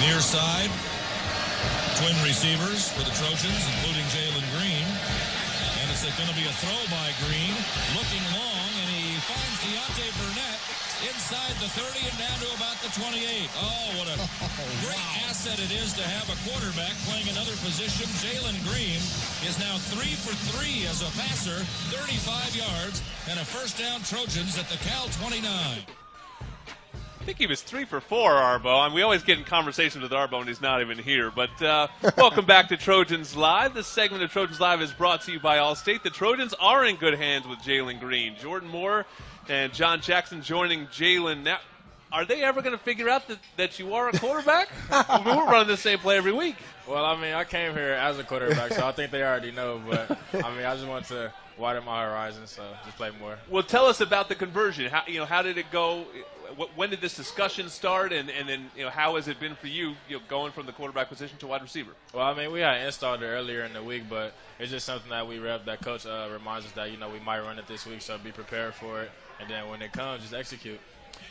Near side, twin receivers for the Trojans, including Jalen Greene. And it's going to be a throw by Greene, looking long, and he finds Deontay Burnett inside the 30 and down to about the 28. Oh, what a great asset it is to have a quarterback playing another position. Jalen Greene is now 3 for 3 as a passer, 35 yards, and a first down. Trojans at the Cal 29. I think he was 3 for 4, Arbo. And we always get in conversations with Arbo when he's not even here. But welcome back to Trojans Live. This segment of Trojans Live is brought to you by Allstate. The Trojans are in good hands with Jalen Greene. Jordan Moore and John Jackson joining Jalen. Now, are they ever going to figure out that you are a quarterback? We're running the same play every week. Well, I mean, I came here as a quarterback, so I think they already know. But, I mean, I just want to widen my horizon, so just play more. Well, tell us about the conversion. How did it go? When did this discussion start, and then how has it been for you, going from the quarterback position to wide receiver? Well, I mean, we had installed it earlier in the week, but it's just something that we rep. That coach reminds us that we might run it this week, so be prepared for it, and then when it comes, just execute.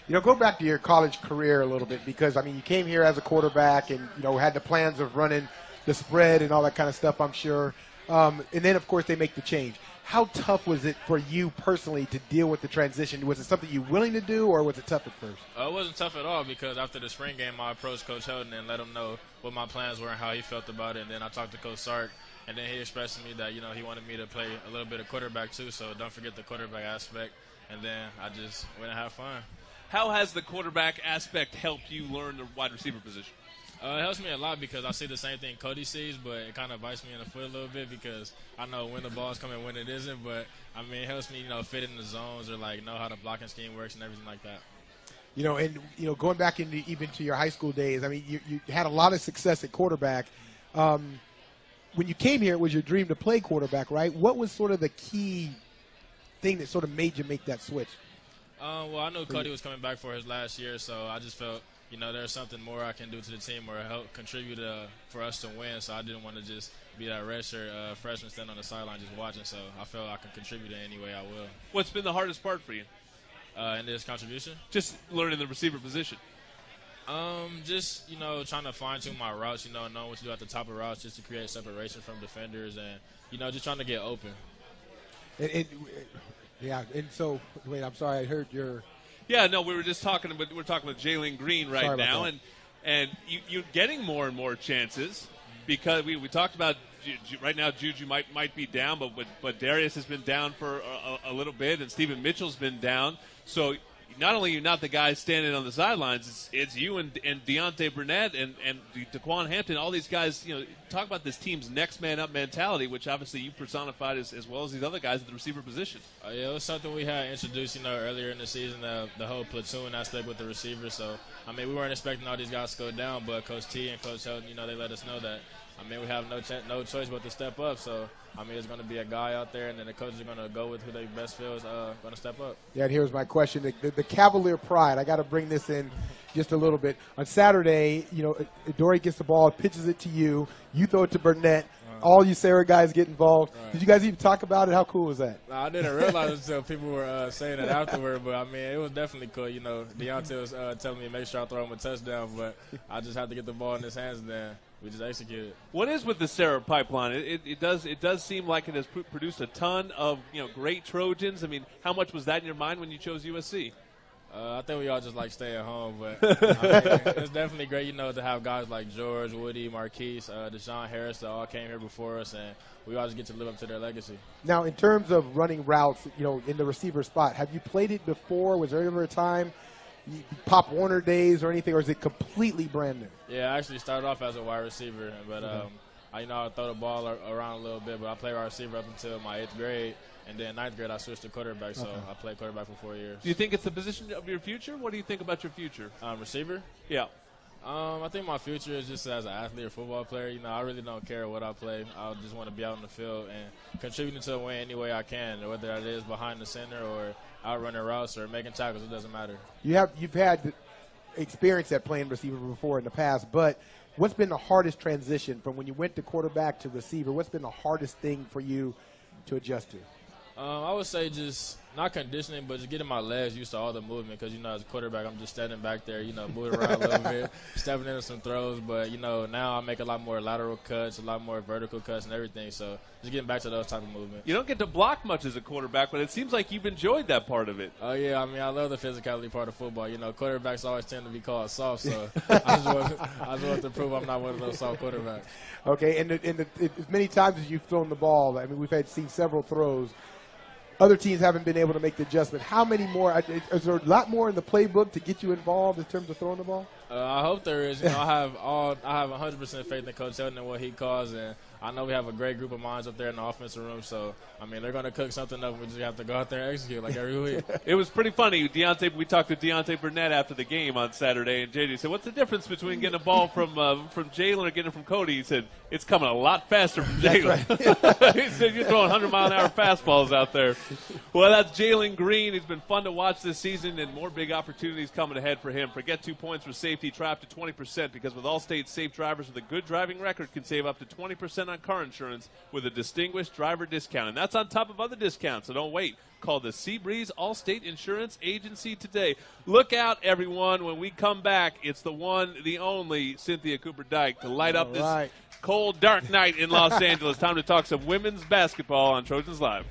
Go back to your college career a little bit, because I mean, you came here as a quarterback, and had the plans of running the spread and all that kind of stuff, I'm sure. And then, of course, they make the change. How tough was it for you personally to deal with the transition? Was it something you were willing to do, or was it tough at first? It wasn't tough at all, because after the spring game, I approached Coach Helton and let him know what my plans were and how he felt about it. And then I talked to Coach Sark, and then he expressed to me that, he wanted me to play a little bit of quarterback too, so don't forget the quarterback aspect. And then I just went and had fun. How has the quarterback aspect helped you learn the wide receiver position? It helps me a lot, because I see the same thing Cody sees, but it kind of bites me in the foot a little bit, because I know when the ball's coming and when it isn't. But, I mean, it helps me, fit in the zones, or, know how the blocking scheme works and everything like that. Going back even to your high school days, I mean, you had a lot of success at quarterback. When you came here, it was your dream to play quarterback, right? What was sort of the key thing that sort of made you make that switch? Well, I knew Cody was coming back for his last year, so I just felt, there's something more I can do to the team or help contribute for us to win. So I didn't want to just be that redshirt freshman standing on the sideline just watching. So I felt I could contribute in any way I will. What's been the hardest part for you? In this contribution? Just learning the receiver position. Just, trying to fine-tune my routes, knowing what to do at the top of routes just to create separation from defenders and, just trying to get open. And so, wait, I'm sorry, I heard your – Yeah, no, we're talking with Jalen Greene right now, and you're getting more and more chances, because we talked about right now Juju might be down, but Darius has been down for a little bit, and Stephen Mitchell's been down. So not only are you not the guy standing on the sidelines, it's you and Deontay Burnett and Daquan Hampton, all these guys. Talk about this team's next man up mentality, which obviously you personified as well as these other guys at the receiver position. Yeah, it was something we had introduced, earlier in the season, the whole platoon aspect with the receivers. So, I mean, we weren't expecting all these guys to go down, but Coach T and Coach Helton, they let us know that, I mean, we have no choice but to step up. So, I mean, there's going to be a guy out there, and then the coaches are going to go with who they best feel is going to step up. Yeah, and here's my question. The Cavalier pride, I got to bring this in just a little bit. On Saturday, Dory gets the ball, pitches it to you. You throw it to Burnett. All you Sarah guys get involved. Did you guys even talk about it? How cool was that? No, I didn't realize it until people were saying it afterward. But, I mean, it was definitely cool. Deontay was telling me to make sure I throw him a touchdown, but I just had to get the ball in his hands, and then we just executed. What is with the Sarah pipeline? It does seem like it has produced a ton of great Trojans. I mean, how much was that in your mind when you chose USC? I think we all just like stay at home, but I mean, it's definitely great, to have guys like George, Woody, Marquise, Deshaun Harris that all came here before us, and we all just get to live up to their legacy. Now, in terms of running routes, in the receiver spot, have you played it before? Was there ever a time, Pop Warner days or anything, or is it completely brand new? Yeah, I actually started off as a wide receiver, but I throw the ball around a little bit, but I played wide receiver up until my 8th grade. And then 9th grade, I switched to quarterback, so I played quarterback for 4 years. Do you think it's the position of your future? What do you think about your future? Receiver? Yeah. I think my future is just as an athlete or football player. I really don't care what I play. I just want to be out on the field and contributing to the win any way I can, whether that is behind the center or out running routes or making tackles. It doesn't matter. You've had experience at playing receiver before in the past, but what's been the hardest transition from when you went to quarterback to receiver? What's been the hardest thing for you to adjust to? I would say just Not conditioning, but just getting my legs used to all the movement because, as a quarterback, I'm just standing back there, moving around a little bit, stepping into some throws. But, now I make a lot more lateral cuts, a lot more vertical cuts and everything. So just getting back to those type of movements. You don't get to block much as a quarterback, but it seems like you've enjoyed that part of it. Oh, yeah. I mean, I love the physicality part of football. Quarterbacks always tend to be called soft, so I just want to prove I'm not one of those soft quarterbacks. Okay, and as many times as you've thrown the ball, I mean, we've seen several throws. Other teams haven't been able to make the adjustment. How many more? Is there a lot more in the playbook to get you involved in terms of throwing the ball? I hope there is. I have 100% faith in Coach Jalen and what he calls, and I know we have a great group of minds up there in the offensive room. So, I mean, they're going to cook something up. We just have to go out there and execute like every week. It was pretty funny. We talked to Deontay Burnett after the game on Saturday, and JJ said, "What's the difference between getting a ball from Jalen or getting it from Cody?" He said, "It's coming a lot faster from Jalen." Right. He said, "You're throwing 100-mile-an-hour fastballs out there." Well, that's Jalen Greene. He's been fun to watch this season, and more big opportunities coming ahead for him. Forget 2 points for safety. Try up to 20% because with Allstate, safe drivers with a good driving record can save up to 20% on car insurance with a distinguished driver discount. And that's on top of other discounts, so don't wait. Call the Seabreeze Allstate Insurance Agency today. Look out, everyone. When we come back, it's the one, the only Cynthia Cooper Dyke to light up this cold, dark night in Los Angeles. Time to talk some women's basketball on Trojans Live.